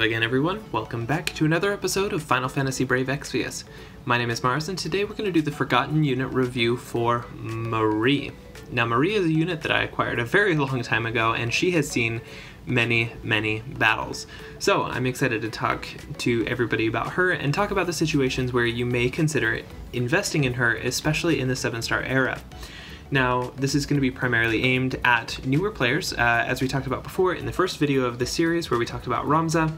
again everyone, welcome back to another episode of Final Fantasy Brave Exvius. My name is Mars and today we're going to do the Forgotten Unit review for Marie. Now Marie is a unit that I acquired a very long time ago and she has seen many battles. So I'm excited to talk to everybody about her and talk about the situations where you may consider investing in her, especially in the 7-star era. Now, this is going to be primarily aimed at newer players, as we talked about before in the first video of this series where we talked about Ramza.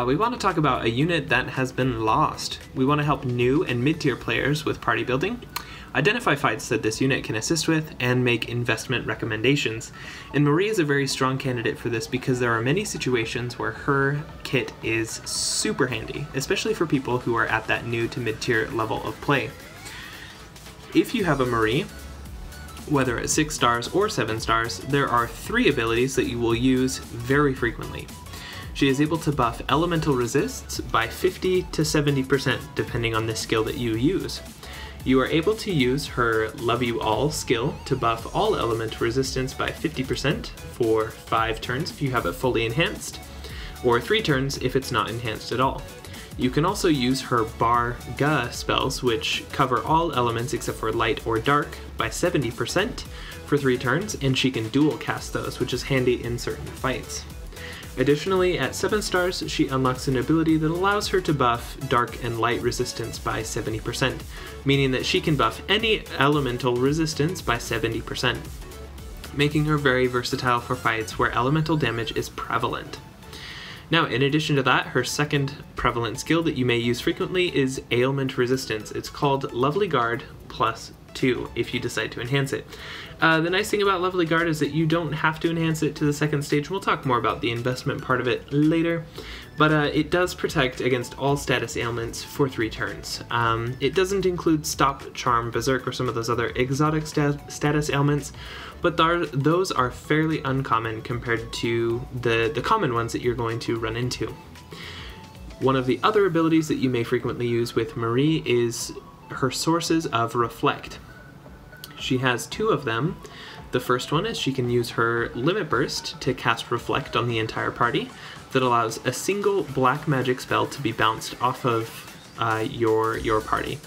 We want to talk about a unit that has been lost. We want to help new and mid-tier players with party building, identify fights that this unit can assist with, and make investment recommendations. And Marie is a very strong candidate for this because there are many situations where her kit is super handy, especially for people who are at that new to mid-tier level of play. If you have a Marie, whether at 6 stars or 7 stars, there are 3 abilities that you will use very frequently. She is able to buff elemental resists by 50 to 70% depending on the skill that you use. You are able to use her Love You All skill to buff all element resistance by 50% for 5 turns if you have it fully enhanced, or 3 turns if it's not enhanced at all. You can also use her Bar-Ga spells, which cover all elements except for light or dark by 70% for 3 turns, and she can dual cast those, which is handy in certain fights. Additionally, at 7 stars, she unlocks an ability that allows her to buff dark and light resistance by 70%, meaning that she can buff any elemental resistance by 70%, making her very versatile for fights where elemental damage is prevalent. Now, in addition to that, her second prevalent skill that you may use frequently is Ailment Resistance. It's called Lovely Guard plus 2 if you decide to enhance it. The nice thing about Lovely Guard is that you don't have to enhance it to the second stage. We'll talk more about the investment part of it later, but it does protect against all status ailments for 3 turns. It doesn't include Stop, Charm, Berserk, or some of those other exotic status ailments, but those are fairly uncommon compared to the common ones that you're going to run into. One of the other abilities that you may frequently use with Marie is her sources of Reflect. She has 2 of them. The first one is she can use her Limit Burst to cast Reflect on the entire party that allows a single black magic spell to be bounced off of your party.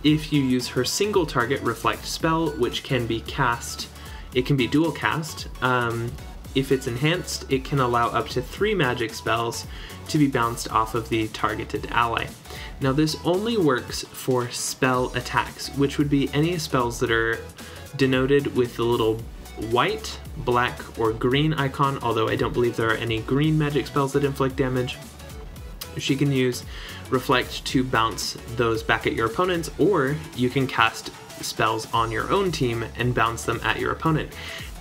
If you use her single target Reflect spell, which can be cast, it can be dual cast. If it's enhanced, it can allow up to 3 magic spells to be bounced off of the targeted ally. Now this only works for spell attacks, which would be any spells that are denoted with the little white, black, or green icon, although I don't believe there are any green magic spells that inflict damage. She can use Reflect to bounce those back at your opponents, or you can cast spells on your own team and bounce them at your opponent.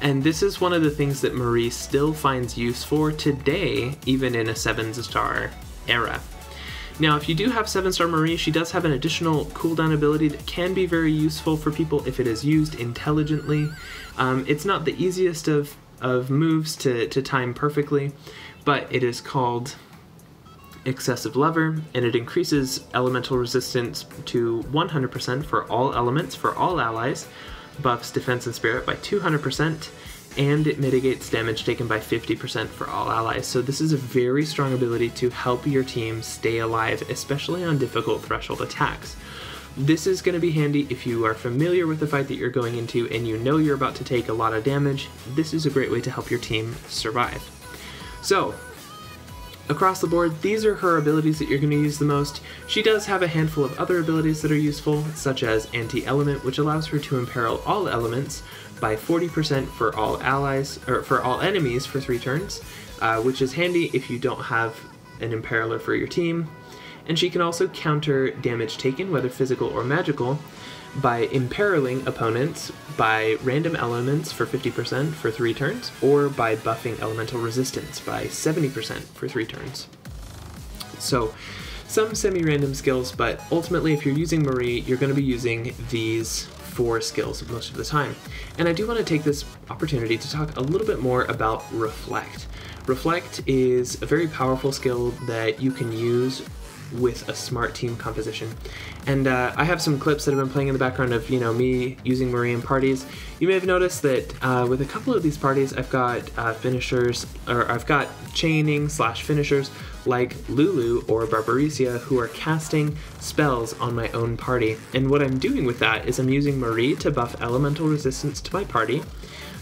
And this is one of the things that Marie still finds use for today, even in a 7-star era. Now, if you do have 7-star Marie, she does have an additional cooldown ability that can be very useful for people if it is used intelligently. It's not the easiest of moves to time perfectly, but it is called Excessive Lover, and it increases elemental resistance to 100% for all elements for all allies, buffs defense and spirit by 200%, and it mitigates damage taken by 50% for all allies. So this is a very strong ability to help your team stay alive, especially on difficult threshold attacks. This is going to be handy if you are familiar with the fight that you're going into and you know you're about to take a lot of damage. This is a great way to help your team survive. So, across the board, these are her abilities that you're going to use the most. She does have a handful of other abilities that are useful, such as Anti-Element, which allows her to imperil all elements by 40% for all allies, or for all enemies for 3 turns, which is handy if you don't have an imperiler for your team. And she can also counter damage taken, whether physical or magical, by imperiling opponents by random elements for 50% for 3 turns, or by buffing elemental resistance by 70% for 3 turns. So, some semi-random skills, but ultimately if you're using Marie, you're going to be using these 4 skills most of the time. And I do want to take this opportunity to talk a little bit more about Reflect. Reflect is a very powerful skill that you can use with a smart team composition. And I have some clips that have been playing in the background of, me using Marie in parties. You may have noticed that with a couple of these parties, I've got finishers, or I've got chaining / finishers like Lulu or Barbarisia who are casting spells on my own party. And what I'm doing with that is I'm using Marie to buff elemental resistance to my party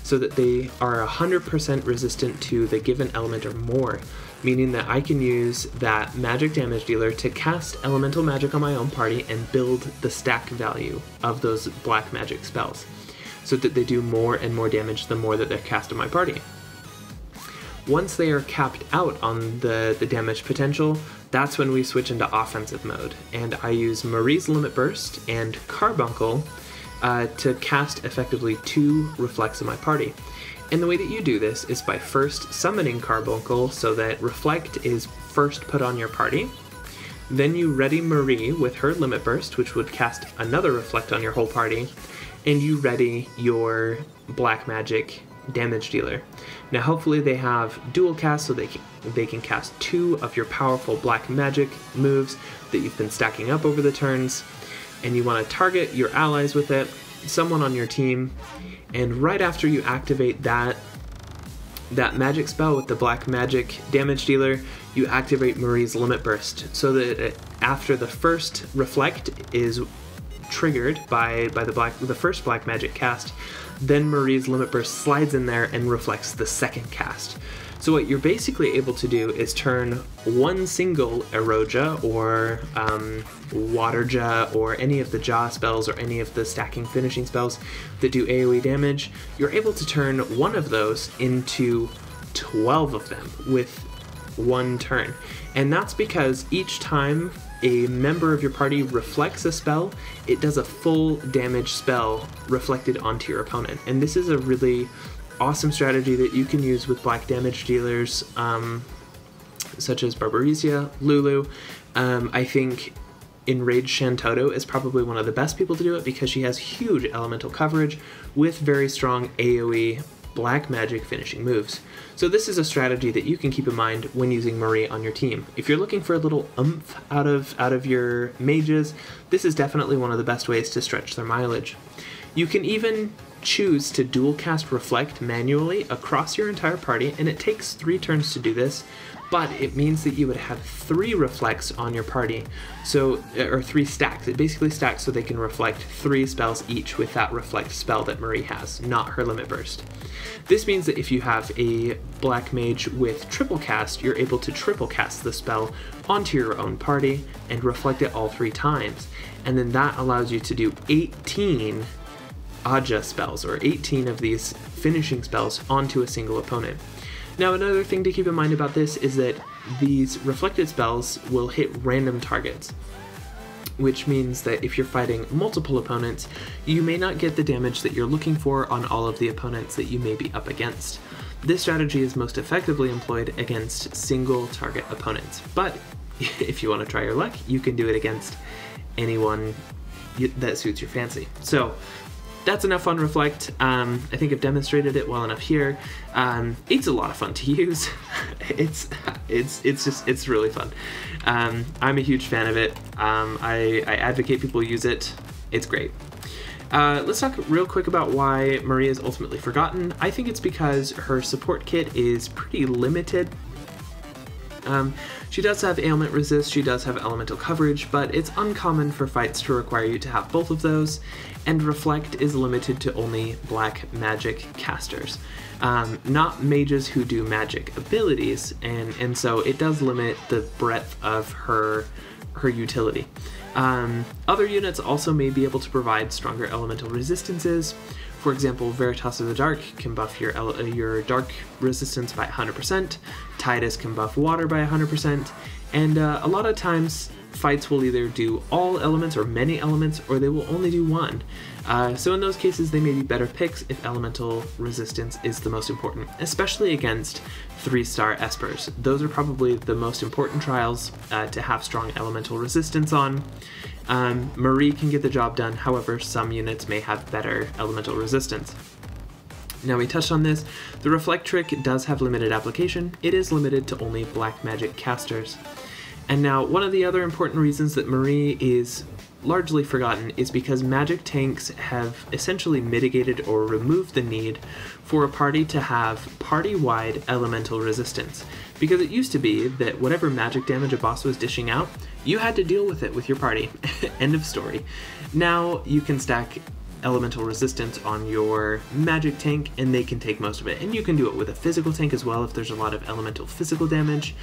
so that they are 100% resistant to the given element or more, meaning that I can use that magic damage dealer to cast elemental magic on my own party and build the stack value of those black magic spells so that they do more and more damage the more that they're cast on my party. Once they are capped out on the damage potential, that's when we switch into offensive mode, and I use Marie's Limit Burst and Carbuncle to cast effectively 2 Reflects in my party. And the way that you do this is by first summoning Carbuncle so that Reflect is first put on your party. Then you ready Marie with her Limit Burst, which would cast another Reflect on your whole party, and you ready your Black Magic damage dealer. Now hopefully they have dual cast so they can cast 2 of your powerful black magic moves that you've been stacking up over the turns, and you want to target your allies with it, someone on your team, and right after you activate that magic spell with the black magic damage dealer, you activate Marie's Limit Burst so that after the first Reflect is triggered by the first black magic cast, then Marie's Limit Burst slides in there and reflects the second cast. So what you're basically able to do is turn one single Eroja or Waterja or any of the Jaw spells or any of the stacking finishing spells that do AoE damage, you're able to turn one of those into 12 of them with one turn. And that's because each time a member of your party reflects a spell, it does a full damage spell reflected onto your opponent. And this is a really awesome strategy that you can use with black damage dealers such as Barbarisia, Lulu. I think Enraged Shantoto is probably one of the best people to do it because she has huge elemental coverage with very strong AoE black magic finishing moves. So this is a strategy that you can keep in mind when using Marie on your team. If you're looking for a little oomph out of your mages, this is definitely one of the best ways to stretch their mileage. You can even choose to dual cast Reflect manually across your entire party, and it takes 3 turns to do this, but it means that you would have 3 Reflects on your party, or 3 stacks. It basically stacks so they can reflect 3 spells each with that Reflect spell that Marie has, not her Limit Burst. This means that if you have a black mage with triple cast, you're able to triple cast the spell onto your own party and reflect it all 3 times, and then that allows you to do 18 Aja spells, or 18 of these finishing spells onto a single opponent. Now another thing to keep in mind about this is that these reflected spells will hit random targets, which means that if you're fighting multiple opponents, you may not get the damage that you're looking for on all of the opponents that you may be up against. This strategy is most effectively employed against single target opponents, but if you want to try your luck, you can do it against anyone that suits your fancy. So that's enough on Reflect. I think I've demonstrated it well enough here. It's a lot of fun to use. It's really fun. I'm a huge fan of it. I advocate people use it. It's great. Let's talk real quick about why Marie is ultimately forgotten. I think it's because her support kit is pretty limited. She does have Ailment Resist, she does have Elemental Coverage, but it's uncommon for fights to require you to have both of those, and Reflect is limited to only black magic casters, not mages who do magic abilities, and so it does limit the breadth of her utility. Other units also may be able to provide stronger elemental resistances. For example, Veritas of the Dark can buff your dark resistance by 100%, Tidus can buff water by 100%, and a lot of times fights will either do all elements or many elements, or they will only do one. So in those cases, they may be better picks if elemental resistance is the most important, especially against 3-star espers. Those are probably the most important trials to have strong elemental resistance on. Marie can get the job done, however, some units may have better elemental resistance. Now we touched on this, the Reflect trick does have limited application. It is limited to only black magic casters. And now, one of the other important reasons that Marie is largely forgotten is because magic tanks have essentially mitigated or removed the need for a party to have party-wide elemental resistance. Because it used to be that whatever magic damage a boss was dishing out, you had to deal with it with your party. End of story. Now you can stack elemental resistance on your magic tank and they can take most of it. And you can do it with a physical tank as well if there's a lot of elemental physical damage.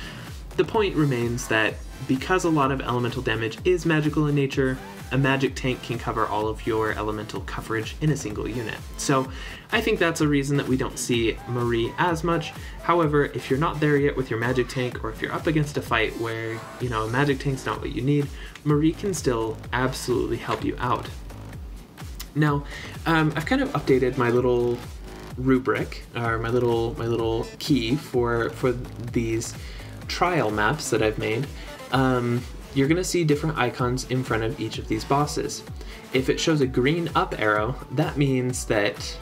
The point remains that because a lot of elemental damage is magical in nature, a magic tank can cover all of your elemental coverage in a single unit. So I think that's a reason that we don't see Marie as much. However, if you're not there yet with your magic tank, or if you're up against a fight where, you know, a magic tank's not what you need, Marie can still absolutely help you out. Now, I've kind of updated my little rubric, or my little key for these trial maps that I've made. You're going to see different icons in front of each of these bosses. If it shows a green up arrow, that means that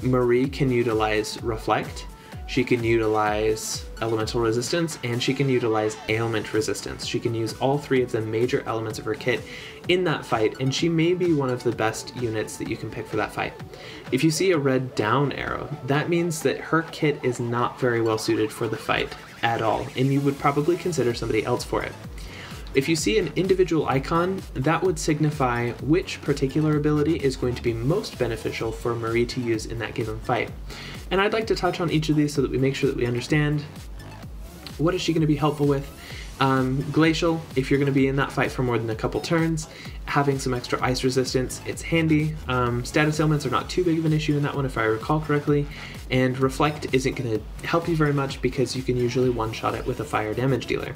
Marie can utilize Reflect, she can utilize Elemental Resistance, and she can utilize Ailment Resistance. She can use all three of the major elements of her kit in that fight, and she may be one of the best units that you can pick for that fight. If you see a red down arrow, that means that her kit is not very well suited for the fight at all, and you would probably consider somebody else for it. If you see an individual icon, that would signify which particular ability is going to be most beneficial for Marie to use in that given fight. And I'd like to touch on each of these so that we make sure that we understand what is she going to be helpful with. Glacial, if you're going to be in that fight for more than a couple turns, having some extra ice resistance, it's handy. Status ailments are not too big of an issue in that one if I recall correctly, and Reflect isn't going to help you very much because you can usually one-shot it with a fire damage dealer.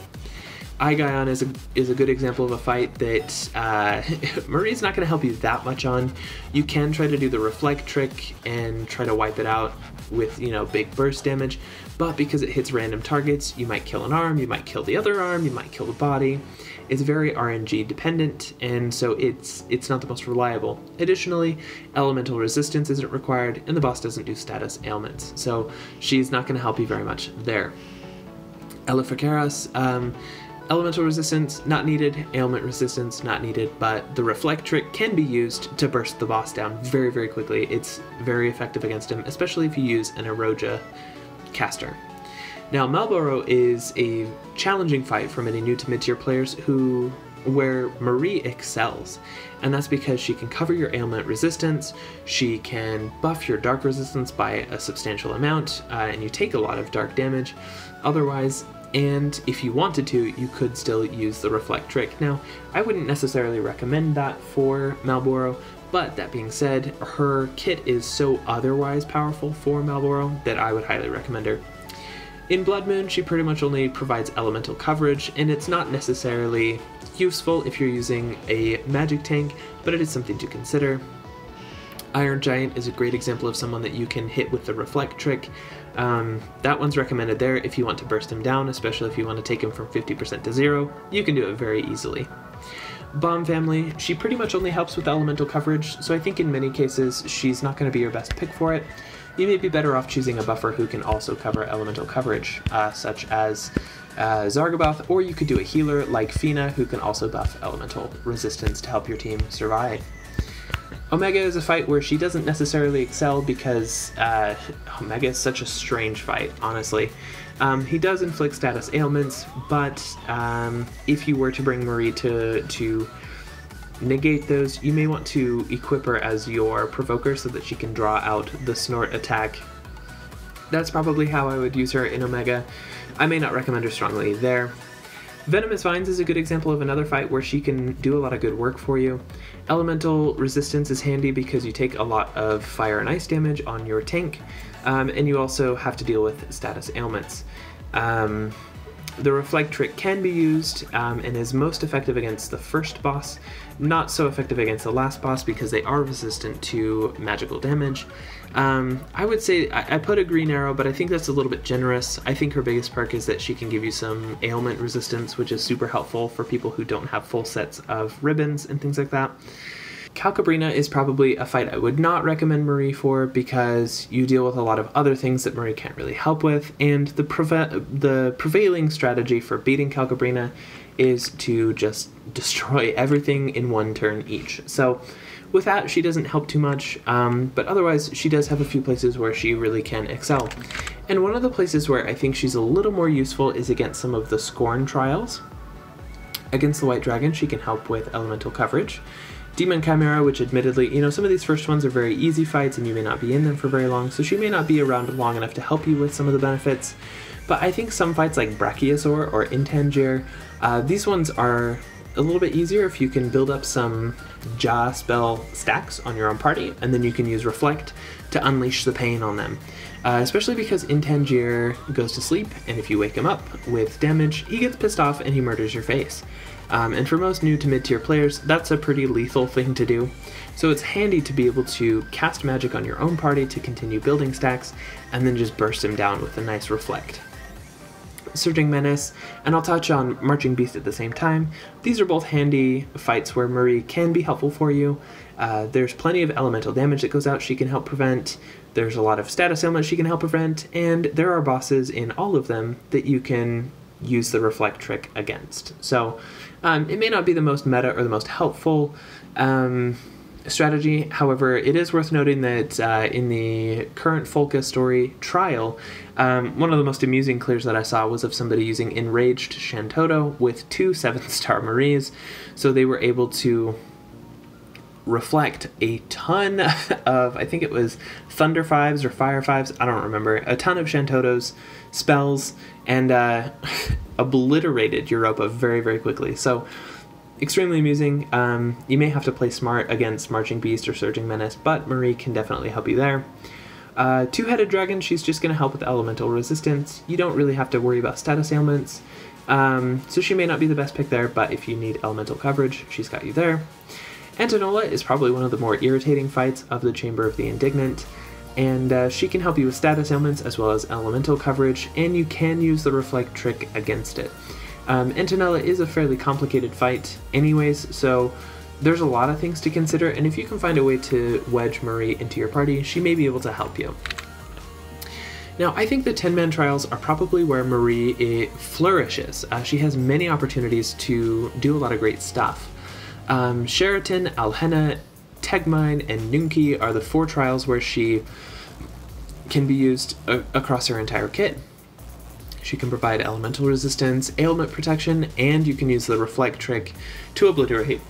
Aigaon is a good example of a fight that Marie's not going to help you that much on. You can try to do the Reflect trick and try to wipe it out with, you know, big burst damage, but because it hits random targets, you might kill an arm, you might kill the other arm, you might kill the body. It's very RNG dependent, and so it's not the most reliable. Additionally, elemental resistance isn't required, and the boss doesn't do status ailments, so she's not going to help you very much there. Eleficaris, elemental resistance, not needed. Ailment resistance, not needed, but the Reflect trick can be used to burst the boss down very, very quickly. It's very effective against him, especially if you use an Eroja caster. Now, Malboro is a challenging fight for many new to mid-tier players where Marie excels, and that's because she can cover your ailment resistance, she can buff your dark resistance by a substantial amount, and you take a lot of dark damage otherwise, and if you wanted to, you could still use the Reflect trick. Now, I wouldn't necessarily recommend that for Malboro, but that being said, her kit is so otherwise powerful for Malboro that I would highly recommend her. In Blood Moon, she pretty much only provides elemental coverage, and it's not necessarily useful if you're using a magic tank, but it is something to consider. Iron Giant is a great example of someone that you can hit with the Reflect trick. That one's recommended there if you want to burst him down, especially if you want to take him from 50% to 0. You can do it very easily. Bomb Family, she pretty much only helps with elemental coverage, so I think in many cases she's not going to be your best pick for it. You may be better off choosing a buffer who can also cover elemental coverage, such as Zargaboth, or you could do a healer like Fina who can also buff elemental resistance to help your team survive. Omega is a fight where she doesn't necessarily excel because Omega is such a strange fight, honestly. He does inflict status ailments, but if you were to bring Marie to negate those, you may want to equip her as your provoker so that she can draw out the snort attack. That's probably how I would use her in Omega. I may not recommend her strongly there. Venomous Vines is a good example of another fight where she can do a lot of good work for you. Elemental resistance is handy because you take a lot of fire and ice damage on your tank, and you also have to deal with status ailments. The Reflect trick can be used and is most effective against the first boss, not so effective against the last boss because they are resistant to magical damage. I would say I put a green arrow, but I think that's a little bit generous. I think her biggest perk is that she can give you some ailment resistance, which is super helpful for people who don't have full sets of ribbons and things like that. Calcabrina is probably a fight I would not recommend Marie for because you deal with a lot of other things that Marie can't really help with, and the prevailing strategy for beating Calcabrina is to just destroy everything in one turn each. So with that, she doesn't help too much, but otherwise she does have a few places where she really can excel. And one of the places where I think she's a little more useful is against some of the Scorn trials. Against the White Dragon, she can help with elemental coverage. Demon Chimera, which admittedly, you know, some of these first ones are very easy fights and you may not be in them for very long, so she may not be around long enough to help you with some of the benefits. But I think some fights like Brachiosaur or Intangir, these ones are a little bit easier if you can build up some Jaw spell stacks on your own party, and then you can use Reflect to unleash the pain on them. Especially because Intangir goes to sleep, and if you wake him up with damage, he gets pissed off and he murders your face. And for most new to mid-tier players, that's a pretty lethal thing to do. So it's handy to be able to cast magic on your own party to continue building stacks, and then just burst him down with a nice Reflect. Surging Menace, and I'll touch on Marching Beast at the same time. These are both handy fights where Marie can be helpful for you. There's plenty of elemental damage that goes out she can help prevent. There's a lot of status ailments she can help prevent, and there are bosses in all of them that you can use the Reflect trick against. So it may not be the most meta or the most helpful strategy. However, it is worth noting that in the current Folka story trial, one of the most amusing clears that I saw was of somebody using Enraged Shantoto with 2 7-star Maries. So they were able to reflect a ton of, I think it was Thunder 5s or Fire 5s, I don't remember, a ton of Shantoto's spells, and obliterated Europa very, very quickly. So extremely amusing. You may have to play smart against Marching Beast or Surging Menace, but Marie can definitely help you there. Two-Headed Dragon, she's just going to help with Elemental Resistance. You don't really have to worry about status ailments, so she may not be the best pick there, but if you need elemental coverage, she's got you there. Antinola is probably one of the more irritating fights of the Chamber of the Indignant, and she can help you with status ailments as well as elemental coverage, and you can use the Reflect trick against it. Antinola is a fairly complicated fight anyways, so there's a lot of things to consider, and if you can find a way to wedge Marie into your party, she may be able to help you. Now, I think the 10-man trials are probably where Marie flourishes. She has many opportunities to do a lot of great stuff. Sheraton, Alhenna, Tegmine, and Nunki are the 4 trials where she can be used across her entire kit. She can provide elemental resistance, ailment protection, and you can use the Reflect trick to obliterate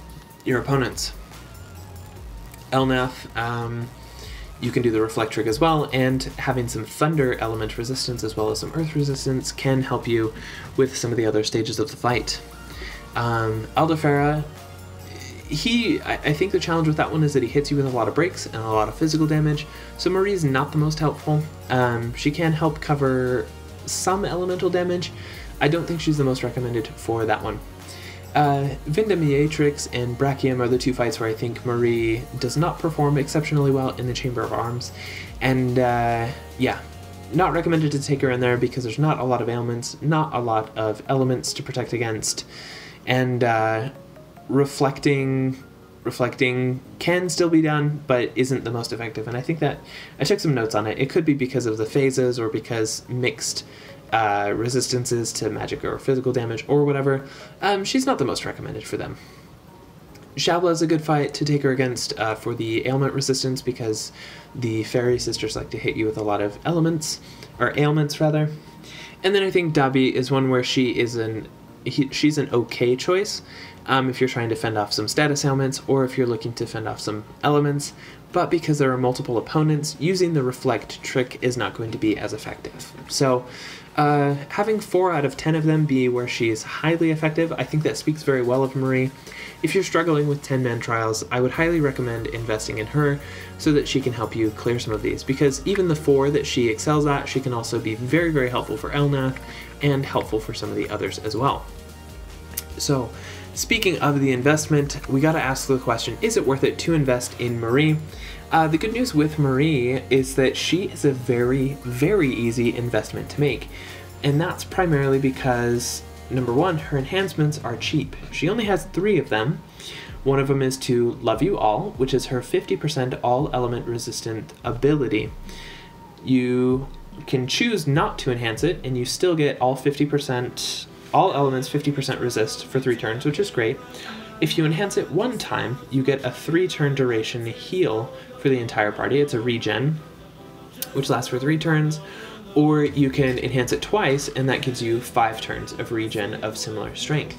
your opponents. Elnath, you can do the Reflect trick as well, and having some Thunder element resistance as well as some Earth resistance can help you with some of the other stages of the fight. Aldefera, I think the challenge with that one is that he hits you with a lot of breaks and a lot of physical damage, so Marie's not the most helpful. She can help cover some elemental damage. I don't think she's the most recommended for that one. Vindemiatrix and Brachium are the 2 fights where I think Marie does not perform exceptionally well in the Chamber of Arms, and yeah, not recommended to take her in there because there's not a lot of ailments, not a lot of elements to protect against, and reflecting can still be done, but isn't the most effective. And I think that I took some notes on it. It could be because of the phases or because mixed resistances to magic or physical damage or whatever. She's not the most recommended for them. Shabla is a good fight to take her against for the ailment resistance because the fairy sisters like to hit you with a lot of elements, or ailments rather. And then I think Dabi is one where she's an okay choice if you're trying to fend off some status ailments or if you're looking to fend off some elements, but because there are multiple opponents, using the Reflect trick is not going to be as effective. So having 4 out of 10 of them be where she is highly effective, I think that speaks very well of Marie. If you're struggling with 10-man trials, I would highly recommend investing in her so that she can help you clear some of these, because even the 4 that she excels at, she can also be very, very helpful for Elnath and helpful for some of the others as well. So, speaking of the investment, we gotta ask the question, is it worth it to invest in Marie? The good news with Marie is that she is a very, very easy investment to make. And that's primarily because, number 1, her enhancements are cheap. She only has 3 of them, One of them is to Love You All, which is her 50% all element resistant ability. You can choose not to enhance it, and you still get all elements 50% resist for 3 turns, which is great. If you enhance it one time, you get a 3-turn duration heal for the entire party. It's a regen, which lasts for 3 turns, or you can enhance it twice, and that gives you 5 turns of regen of similar strength.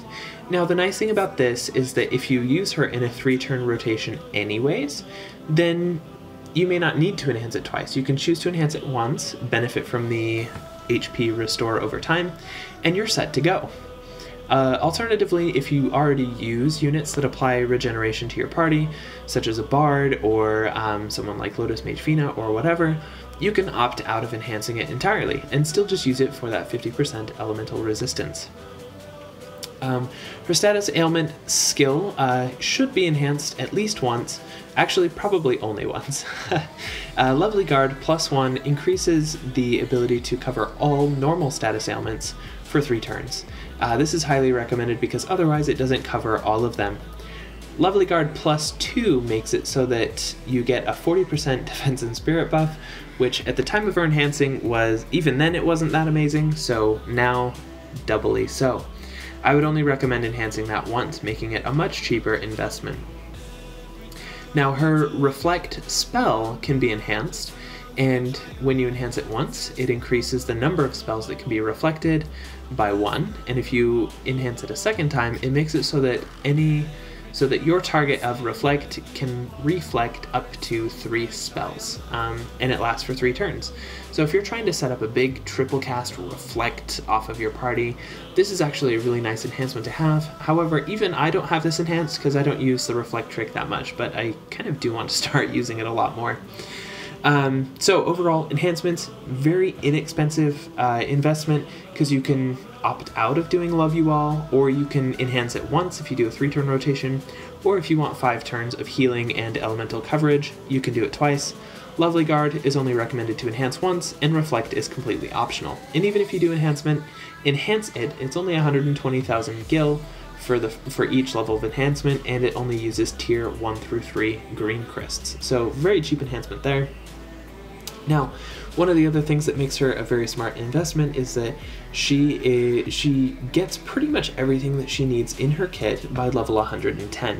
Now, the nice thing about this is that if you use her in a 3-turn rotation anyways, then you may not need to enhance it twice. You can choose to enhance it once, benefit from the HP restore over time, and you're set to go. Alternatively, if you already use units that apply regeneration to your party, such as a bard or someone like Lotus Mage Fina or whatever, you can opt out of enhancing it entirely and still just use it for that 50% elemental resistance. Her status ailment skill should be enhanced at least once, actually probably only once. Lovely Guard +1 increases the ability to cover all normal status ailments for 3 turns. This is highly recommended because otherwise it doesn't cover all of them. Lovely Guard +2 makes it so that you get a 40% defense and spirit buff, which at the time of her enhancing was, even then it wasn't that amazing, so now doubly so. I would only recommend enhancing that once, making it a much cheaper investment. Now, her Reflect spell can be enhanced, and when you enhance it once, it increases the number of spells that can be reflected by 1, and if you enhance it a second time, it makes it so that your target of Reflect can reflect up to 3 spells, and it lasts for 3 turns. So if you're trying to set up a big triple cast Reflect off of your party, this is actually a really nice enhancement to have. However, even I don't have this enhanced because I don't use the Reflect trick that much, but I kind of do want to start using it a lot more. So overall, enhancements, very inexpensive investment because you can opt out of doing Love You All, or you can enhance it once if you do a 3-turn rotation, or if you want 5 turns of healing and elemental coverage, you can do it twice. Lovely Guard is only recommended to enhance once, and Reflect is completely optional. And even if you do enhance it, it's only 120,000 gil for each level of enhancement, and it only uses tier 1 through 3 green crysts. So very cheap enhancement there. Now, one of the other things that makes her a very smart investment is that she gets pretty much everything that she needs in her kit by level 110.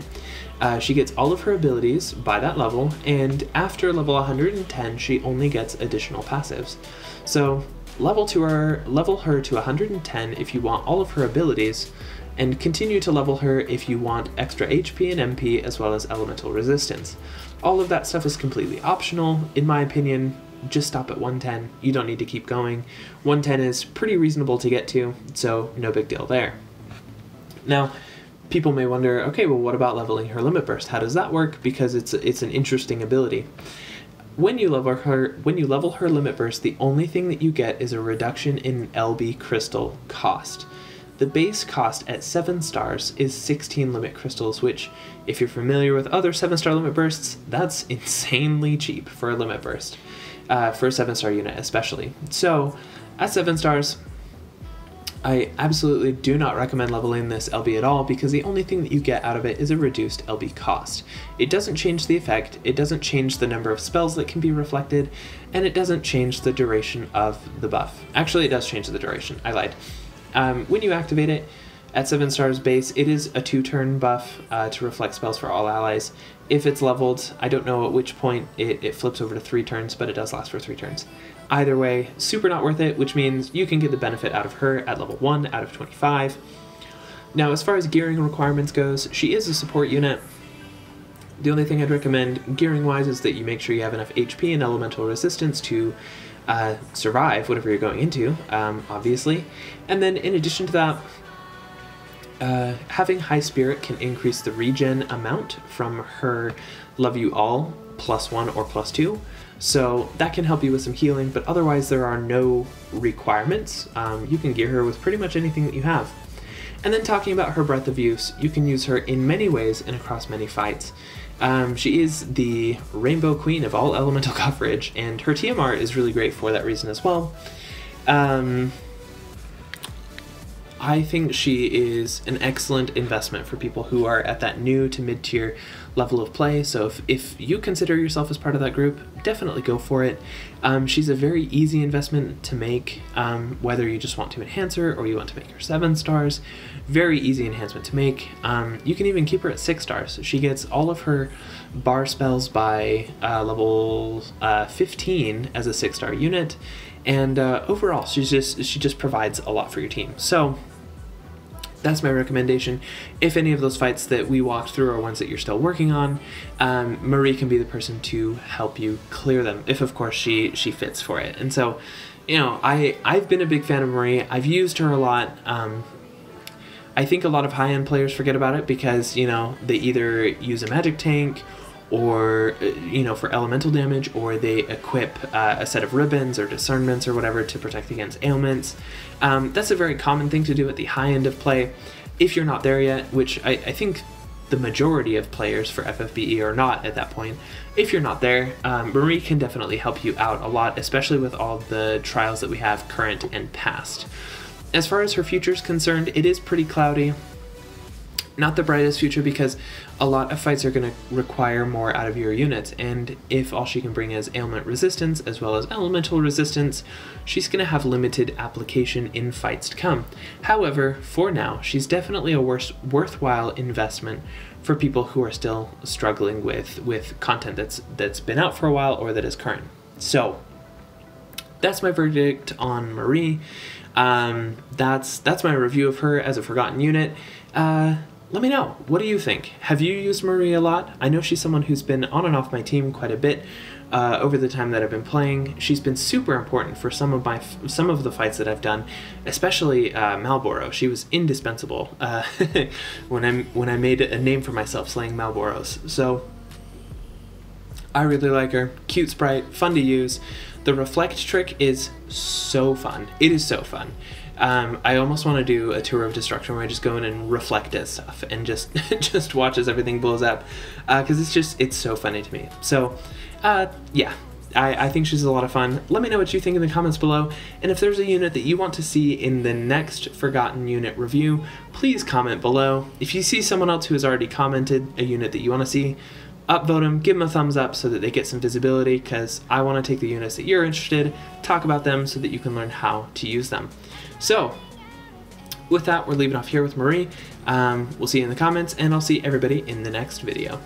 She gets all of her abilities by that level, and after level 110, she only gets additional passives. So level her to 110 if you want all of her abilities, and continue to level her if you want extra HP and MP as well as elemental resistance. All of that stuff is completely optional. In my opinion, just stop at 110. You don't need to keep going. 110 is pretty reasonable to get to, so no big deal there. Now, people may wonder, okay, well, what about leveling her Limit Burst? How does that work? Because it's an interesting ability. When you level her Limit Burst, the only thing that you get is a reduction in LB crystal cost. The base cost at 7 stars is 16 limit crystals, which, if you're familiar with other 7-star limit bursts, that's insanely cheap for a limit burst, for a 7-star unit especially. So, at 7 stars, I absolutely do not recommend leveling this LB at all, because the only thing that you get out of it is a reduced LB cost. It doesn't change the effect, it doesn't change the number of spells that can be reflected, and it doesn't change the duration of the buff. Actually, it does change the duration, I lied. When you activate it, at 7 stars base, it is a 2-turn buff to reflect spells for all allies. If it's leveled, I don't know at which point it flips over to 3 turns, but it does last for 3 turns. Either way, super not worth it, which means you can get the benefit out of her at level 1 out of 25. Now, as far as gearing requirements goes, she is a support unit. The only thing I'd recommend gearing-wise is that you make sure you have enough HP and elemental resistance to survive whatever you're going into, obviously. And then in addition to that, having high spirit can increase the regen amount from her Love You All +1 or +2, so that can help you with some healing, but otherwise there are no requirements. You can gear her with pretty much anything that you have. And then talking about her breadth of use, you can use her in many ways and across many fights. She is the Rainbow Queen of all elemental coverage, and her TMR is really great for that reason as well. I think she is an excellent investment for people who are at that new to mid-tier level of play. So if you consider yourself as part of that group, definitely go for it. She's a very easy investment to make, whether you just want to enhance her or you want to make her 7 stars. Very easy enhancement to make. You can even keep her at 6 stars. She gets all of her bar spells by level 15 as a 6-star unit, and overall she just provides a lot for your team. So that's my recommendation. If any of those fights that we walked through are ones that you're still working on, Marie can be the person to help you clear them, if of course she fits for it. And so, you know, I've been a big fan of Marie. I've used her a lot. I think a lot of high-end players forget about it because, you know, they either use a magic tank or, you know, for elemental damage, or they equip a set of ribbons or discernments or whatever to protect against ailments. That's a very common thing to do at the high end of play. If you're not there yet, which I think the majority of players for FFBE are not at that point, if you're not there, Marie can definitely help you out a lot, especially with all the trials that we have current and past. As far as her future is concerned, it is pretty cloudy. Not the brightest future, because a lot of fights are going to require more out of your units, and if all she can bring is Ailment Resistance as well as Elemental Resistance, she's going to have limited application in fights to come. However, for now, she's definitely a worthwhile investment for people who are still struggling with content that's been out for a while or that is current. So that's my verdict on Marie. That's my review of her as a forgotten unit. Let me know, what do you think? Have you used Marie a lot? I know she's someone who's been on and off my team quite a bit over the time that I've been playing. She's been super important for some of the fights that I've done, especially Malboro. She was indispensable when I made a name for myself slaying Malboros. So I really like her. Cute sprite, fun to use. The reflect trick is so fun. It is so fun. I almost want to do a tour of destruction where I just go in and reflect at stuff and just just watch as everything blows up, because it's so funny to me. So yeah, I think she's a lot of fun. Let me know what you think in the comments below, and if there's a unit that you want to see in the next Forgotten Unit review, please comment below. If you see someone else who has already commented a unit that you want to see, upvote them, give them a thumbs up so that they get some visibility, because I want to take the units that you're interested, talk about them so that you can learn how to use them. So with that, we're leaving off here with Marie. We'll see you in the comments, and I'll see everybody in the next video.